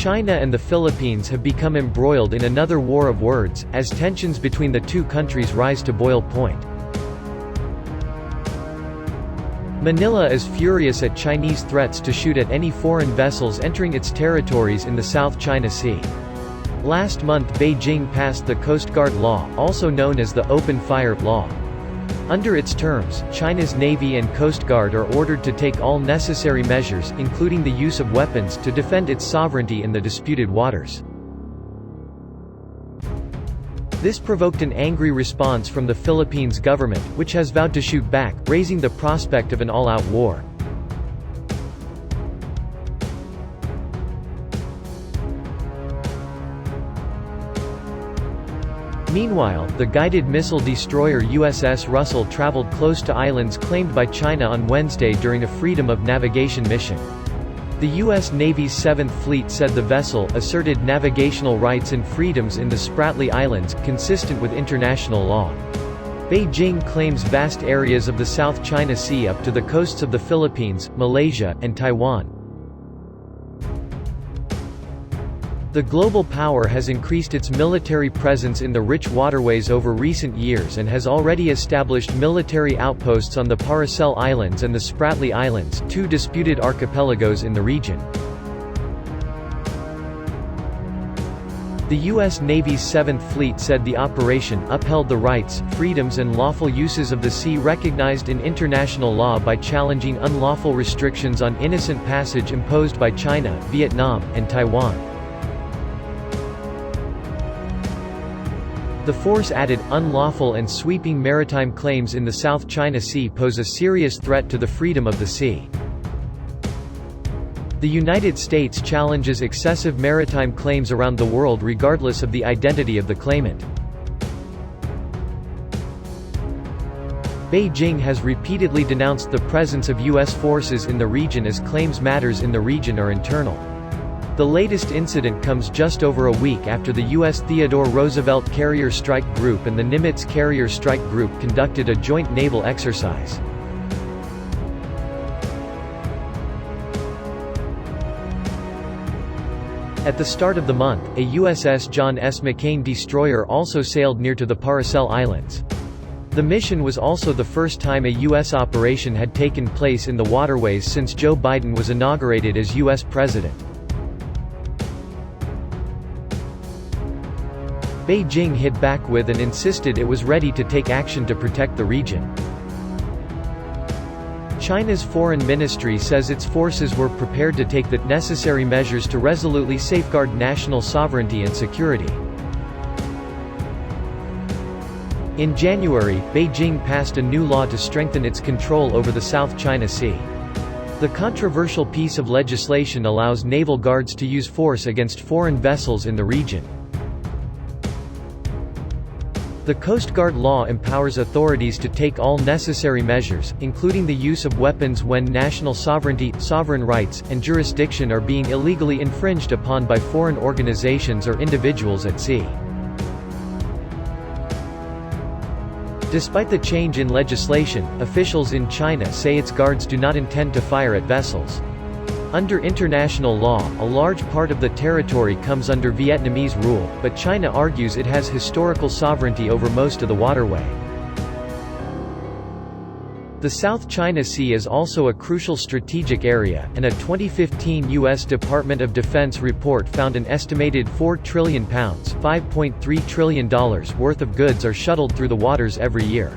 China and the Philippines have become embroiled in another war of words, as tensions between the two countries rise to boil point. Manila is furious at Chinese threats to shoot at any foreign vessels entering its territories in the South China Sea. Last month Beijing passed the Coast Guard Law, also known as the Open Fire Law. Under its terms, China's Navy and Coast Guard are ordered to take all necessary measures, including the use of weapons, to defend its sovereignty in the disputed waters. This provoked an angry response from the Philippines government, which has vowed to shoot back, raising the prospect of an all-out war. Meanwhile, the guided missile destroyer USS Russell traveled close to islands claimed by China on Wednesday during a freedom of navigation mission. The U.S. Navy's 7th Fleet said the vessel asserted navigational rights and freedoms in the Spratly Islands, consistent with international law. Beijing claims vast areas of the South China Sea up to the coasts of the Philippines, Malaysia, and Taiwan. The global power has increased its military presence in the rich waterways over recent years and has already established military outposts on the Paracel Islands and the Spratly Islands, two disputed archipelagos in the region. The U.S. Navy's 7th Fleet said the operation upheld the rights, freedoms and lawful uses of the sea recognized in international law by challenging unlawful restrictions on innocent passage imposed by China, Vietnam, and Taiwan. The force added, unlawful and sweeping maritime claims in the South China Sea pose a serious threat to the freedom of the sea. The United States challenges excessive maritime claims around the world regardless of the identity of the claimant. Beijing has repeatedly denounced the presence of U.S. forces in the region as claims matters in the region are internal. The latest incident comes just over a week after the U.S. Theodore Roosevelt Carrier Strike Group and the Nimitz Carrier Strike Group conducted a joint naval exercise. At the start of the month, a USS John S. McCain destroyer also sailed near to the Paracel Islands. The mission was also the first time a U.S. operation had taken place in the waterways since Joe Biden was inaugurated as U.S. President. Beijing hit back with and insisted it was ready to take action to protect the region. China's foreign ministry says its forces were prepared to take the necessary measures to resolutely safeguard national sovereignty and security. In January, Beijing passed a new law to strengthen its control over the South China Sea. The controversial piece of legislation allows naval guards to use force against foreign vessels in the region. The Coast Guard Law empowers authorities to take all necessary measures, including the use of weapons when national sovereignty, sovereign rights, and jurisdiction are being illegally infringed upon by foreign organizations or individuals at sea. Despite the change in legislation, officials in China say its guards do not intend to fire at vessels. Under international law, a large part of the territory comes under Vietnamese rule, but China argues it has historical sovereignty over most of the waterway. The South China Sea is also a crucial strategic area, and a 2015 U.S. Department of Defense report found an estimated £4 trillion ($5.3 trillion) worth of goods are shuttled through the waters every year.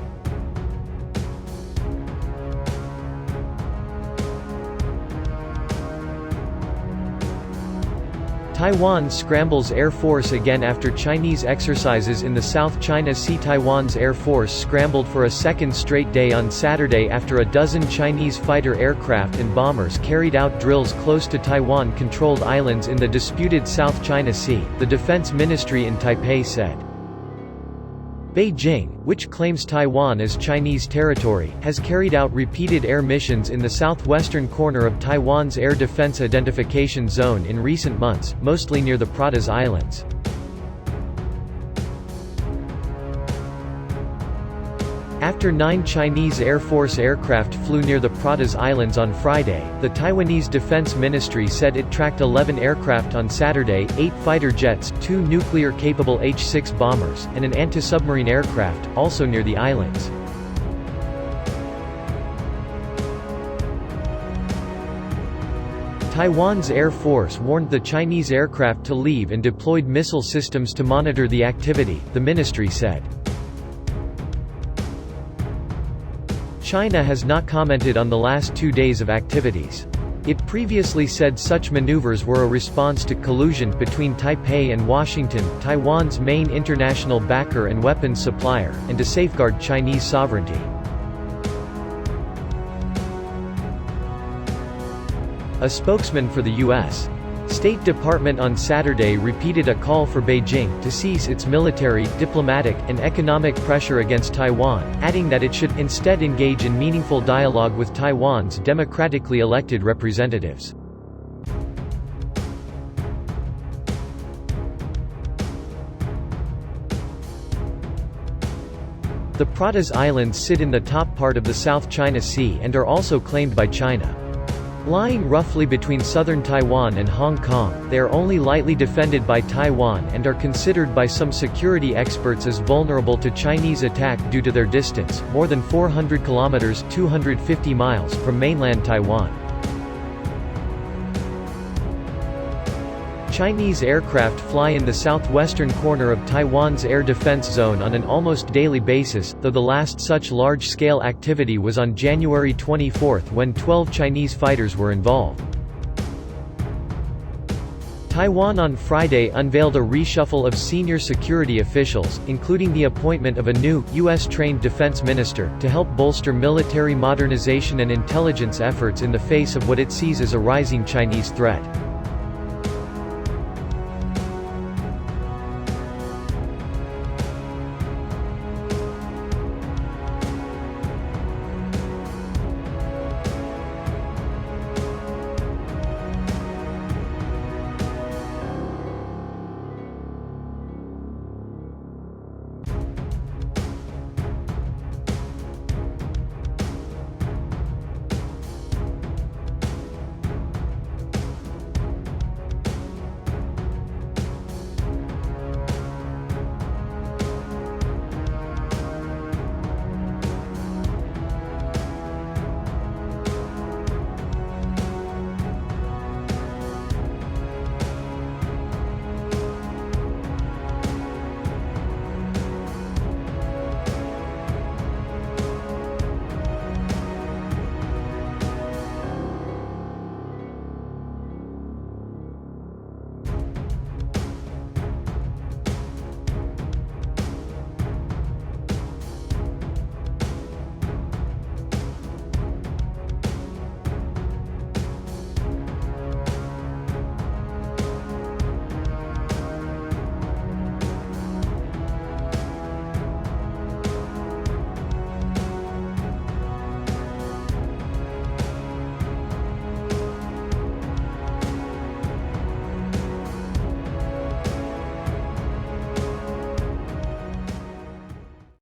Taiwan scrambles Air Force again after Chinese exercises in the South China Sea. Taiwan's Air Force scrambled for a second straight day on Saturday after a dozen Chinese fighter aircraft and bombers carried out drills close to Taiwan-controlled islands in the disputed South China Sea, the Defense Ministry in Taipei said. Beijing, which claims Taiwan as Chinese territory, has carried out repeated air missions in the southwestern corner of Taiwan's Air Defense Identification Zone in recent months, mostly near the Pratas Islands. After 9 Chinese Air Force aircraft flew near the Pratas Islands on Friday, the Taiwanese Defense Ministry said it tracked 11 aircraft on Saturday, 8 fighter jets, 2 nuclear-capable H-6 bombers, and an anti-submarine aircraft, also near the islands. Taiwan's Air Force warned the Chinese aircraft to leave and deployed missile systems to monitor the activity, the ministry said. China has not commented on the last 2 days of activities. It previously said such maneuvers were a response to collusion between Taipei and Washington, Taiwan's main international backer and weapons supplier, and to safeguard Chinese sovereignty. A spokesman for the U.S. State Department on Saturday repeated a call for Beijing to cease its military, diplomatic, and economic pressure against Taiwan, adding that it should instead engage in meaningful dialogue with Taiwan's democratically elected representatives. The Pratas Islands sit in the top part of the South China Sea and are also claimed by China. Lying roughly between southern Taiwan and Hong Kong, they are only lightly defended by Taiwan and are considered by some security experts as vulnerable to Chinese attack due to their distance, more than 400 kilometers (250 miles) from mainland Taiwan. Chinese aircraft fly in the southwestern corner of Taiwan's air defense zone on an almost daily basis, though the last such large-scale activity was on January 24 when 12 Chinese fighters were involved. Taiwan on Friday unveiled a reshuffle of senior security officials, including the appointment of a new, U.S.-trained defense minister, to help bolster military modernization and intelligence efforts in the face of what it sees as a rising Chinese threat.